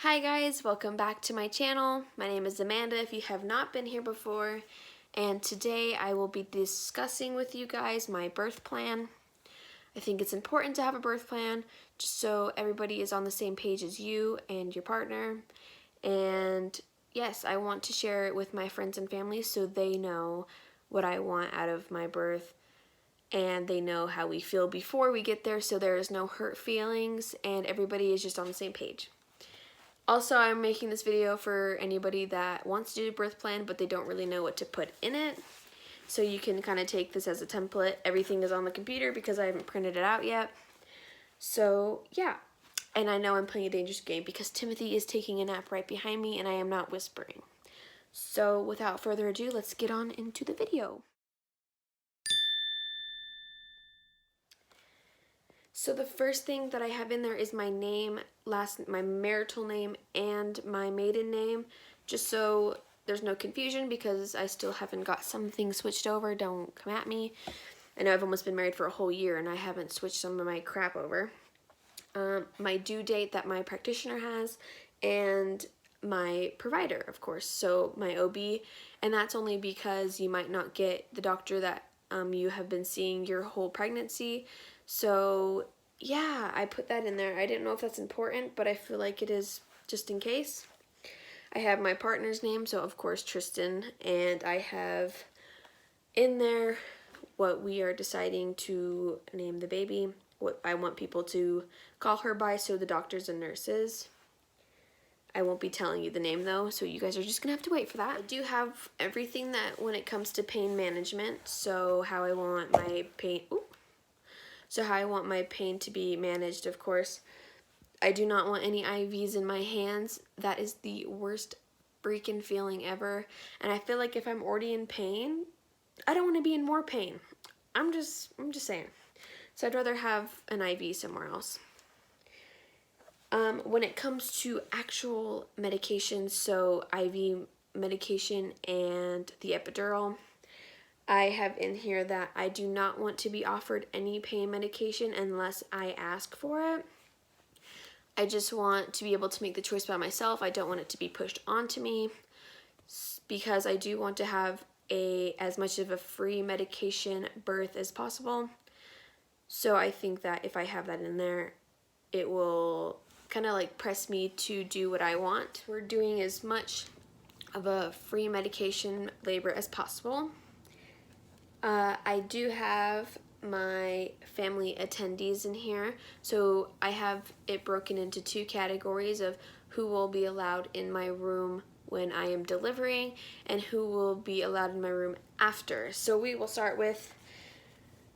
Hi guys, welcome back to my channel. My name is Amanda if you have not been here before, and today I will be discussing with you guys my birth plan. I think it's important to have a birth plan just so everybody is on the same page as you and your partner. And yes, I want to share it with my friends and family so they know what I want out of my birth and they know how we feel before we get there so there is no hurt feelings and everybody is just on the same page. Also, I'm making this video for anybody that wants to do a birth plan, but they don't really know what to put in it. So you can kind of take this as a template. Everything is on the computer because I haven't printed it out yet. So, yeah. And I know I'm playing a dangerous game because Timothy is taking a nap right behind me and I am not whispering. So, without further ado, let's get on into the video. So the first thing that I have in there is my name, my marital name, and my maiden name, just so there's no confusion because I still haven't got some things switched over. Don't come at me. I know I've almost been married for a whole year and I haven't switched some of my crap over. My due date that my practitioner has, and my provider, of course, so my OB, and that's only because you might not get the doctor that you have been seeing your whole pregnancy. So yeah, I put that in there. I didn't know if that's important, but I feel like it is just in case. I have my partner's name, so of course Tristan, and I have in there what we are deciding to name the baby, what I want people to call her by, so the doctors and nurses. I won't be telling you the name though, so you guys are just gonna have to wait for that. I do have everything that when it comes to pain management, so how I want my pain, to be managed, of course. I do not want any IVs in my hands. That is the worst freaking feeling ever. And I feel like if I'm already in pain, I don't want to be in more pain. I'm just saying. So I'd rather have an IV somewhere else. When it comes to actual medication, so IV medication and the epidural, I have in here that I do not want to be offered any pain medication unless I ask for it. I just want to be able to make the choice by myself. I don't want it to be pushed onto me because I do want to have as much of a free medication birth as possible. So I think that if I have that in there, it will kind of like press me to do what I want. We're doing as much of a free medication labor as possible. I do have my family attendees in here, so I have it broken into two categories of who will be allowed in my room when I am delivering and who will be allowed in my room after. So we will start with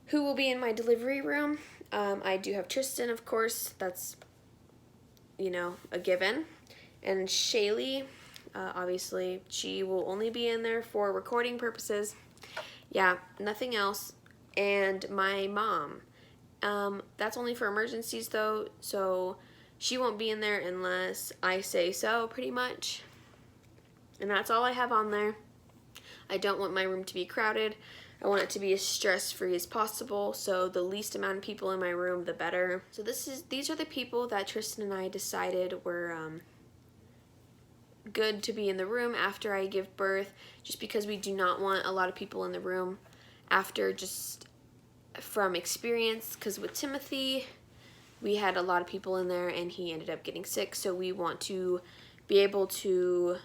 who will be in my delivery room. I do have Tristan, of course, that's, you know, a given, and Shaylee, obviously she will only be in there for recording purposes. Yeah, nothing else. And my mom, that's only for emergencies though, so she won't be in there unless I say so, pretty much. And that's all I have on there. I don't want my room to be crowded. I want it to be as stress-free as possible, so the least amount of people in my room, the better. So these are the people that Tristan and I decided were good to be in the room after I give birth, just because we do not want a lot of people in the room after, just from experience, because with Timothy we had a lot of people in there and he ended up getting sick, so we want to be able to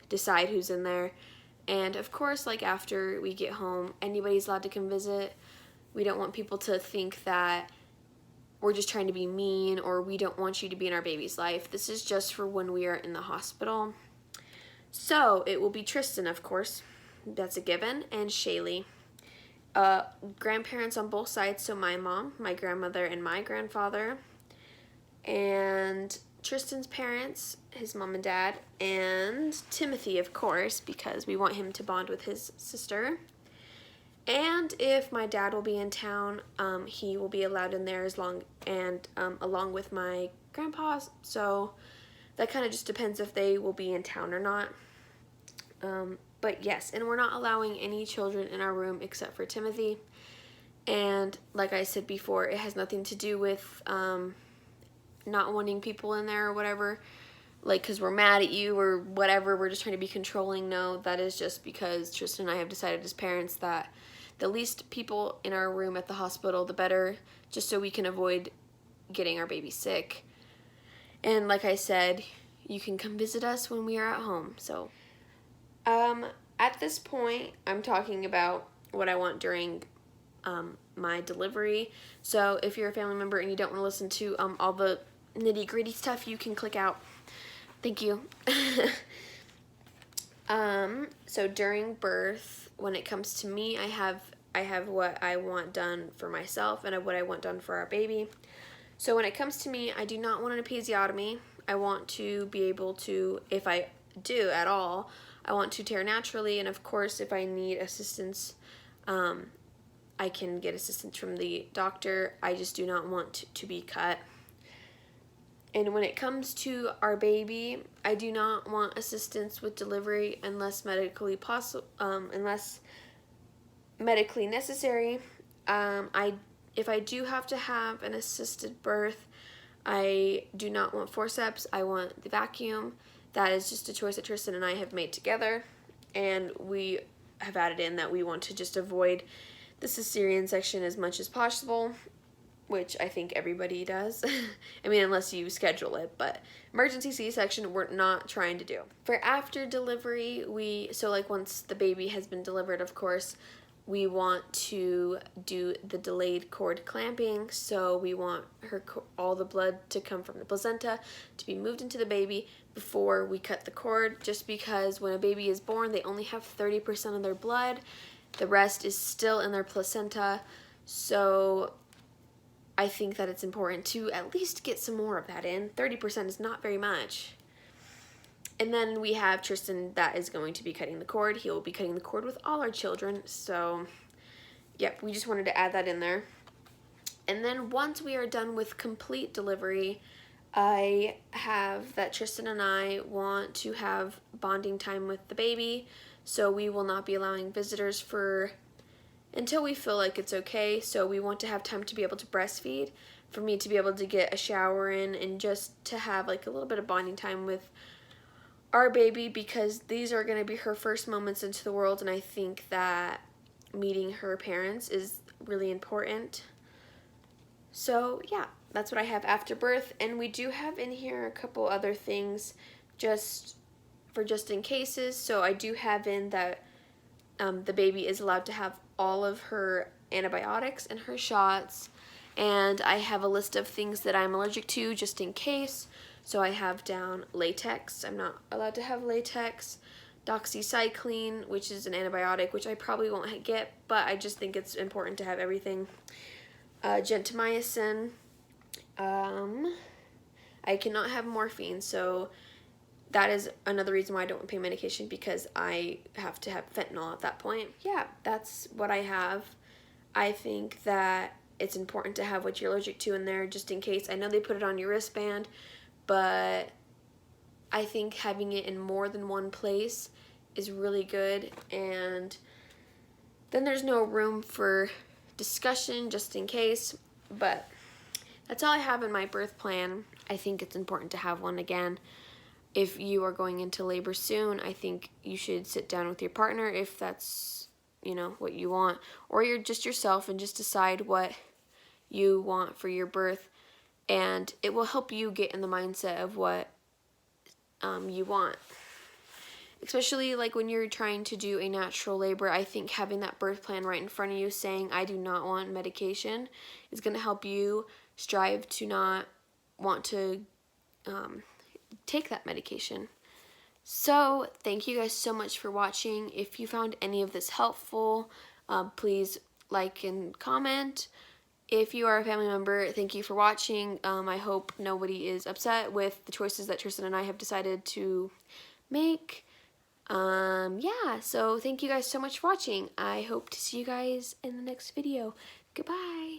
decide who's in there. And of course, like after we get home, anybody's allowed to come visit. We don't want people to think that we're just trying to be mean or we don't want you to be in our baby's life. This is just for when we are in the hospital. So it will be Tristan, of course, that's a given, and Shaylee. Grandparents on both sides, so my mom, my grandmother, and my grandfather. And Tristan's parents, his mom and dad, and Timothy, of course, because we want him to bond with his sister. And if my dad will be in town, he will be allowed in there along with my grandpa. So that kind of just depends if they will be in town or not. But yes, and we're not allowing any children in our room except for Timothy. And like I said before, it has nothing to do with not wanting people in there or whatever. like because we're mad at you or whatever, we're just trying to be controlling. No, that is just because Tristan and I have decided as parents that the least people in our room at the hospital, the better, just so we can avoid getting our baby sick. And like I said, you can come visit us when we are at home. So at this point, I'm talking about what I want during my delivery. So if you're a family member and you don't want to listen to all the nitty gritty stuff, you can click out. Thank you. So during birth, when it comes to me, I have what I want done for myself and what I want done for our baby. So when it comes to me, I do not want an episiotomy. I want to be able to, if I do at all, I want to tear naturally, and of course if I need assistance, I can get assistance from the doctor. I just do not want to be cut. And when it comes to our baby, I do not want assistance with delivery unless medically necessary. If I do have to have an assisted birth, I do not want forceps. I want the vacuum. That is just a choice that Tristan and I have made together, and we have added in that we want to just avoid the cesarean section as much as possible, which I think everybody does. I mean, unless you schedule it, but emergency C-section we're not trying to do. For after delivery, so like once the baby has been delivered, of course, we want to do the delayed cord clamping. So we want all the blood to come from the placenta to be moved into the baby before we cut the cord, just because when a baby is born, they only have 30% of their blood. The rest is still in their placenta. So I think that it's important to at least get some more of that in. 30% is not very much. And then we have Tristan that is going to be cutting the cord. He will be cutting the cord with all our children. So, yep, we just wanted to add that in there. And then once we are done with complete delivery, I have that Tristan and I want to have bonding time with the baby. So we will not be allowing visitors until we feel like it's okay. So we want to have time to be able to breastfeed, for me to be able to get a shower in, and just to have like a little bit of bonding time with our baby, because these are going to be her first moments into the world, and I think that meeting her parents is really important. So yeah, that's what I have after birth. And we do have in here a couple other things just in cases. So I do have in that the baby is allowed to have all of her antibiotics and her shots, and I have a list of things that I'm allergic to just in case. So I have down latex. I'm not allowed to have latex. Doxycycline, which is an antibiotic, which I probably won't get, but I just think it's important to have everything. Gentamicin. I cannot have morphine, so that is another reason why I don't want pain medication, because I have to have fentanyl at that point. Yeah, that's what I have. I think that it's important to have what you're allergic to in there just in case. I know they put it on your wristband, but I think having it in more than one place is really good, and then there's no room for discussion just in case. But that's all I have in my birth plan. I think it's important to have one again. If you are going into labor soon, I think you should sit down with your partner if that's, what you want, or you're just yourself, and just decide what you want for your birth, and it will help you get in the mindset of what you want. Especially like when you're trying to do a natural labor, I think having that birth plan right in front of you saying, I do not want medication, is going to help you strive to not want to take that medication. So thank you guys so much for watching. If you found any of this helpful, please like and comment. If you are a family member, thank you for watching. I hope nobody is upset with the choices that Tristan and I have decided to make. Yeah, so thank you guys so much for watching. I hope to see you guys in the next video. Goodbye.